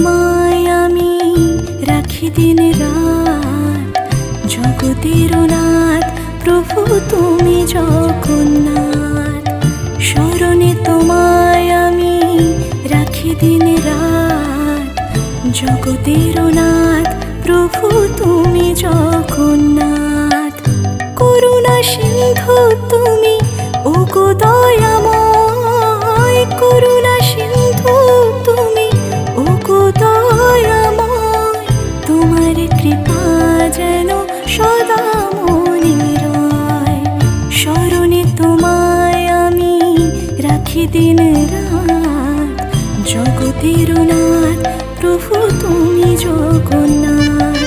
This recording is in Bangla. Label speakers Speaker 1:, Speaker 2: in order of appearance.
Speaker 1: তোমায় আমি রাখি দিন রাত, জগতের নাথ প্রভু তুমি জগন্নাথ। স্মরণে তোমায় আমি রাখি দিন রাত, জগতের নাথ প্রভু তুমি জগন্নাথ। করুণা সিন্ধু তুমি ওগো দয়াময়, করুণা সিন্ধু তুমি ওগো দয়াময়। তোমার কৃপা যেন সদা মনে রয়, স্মরণে তোমায় আমি রাখি দিন রাত, জগতের নাথ প্রভু তুমি জগন্নাথ।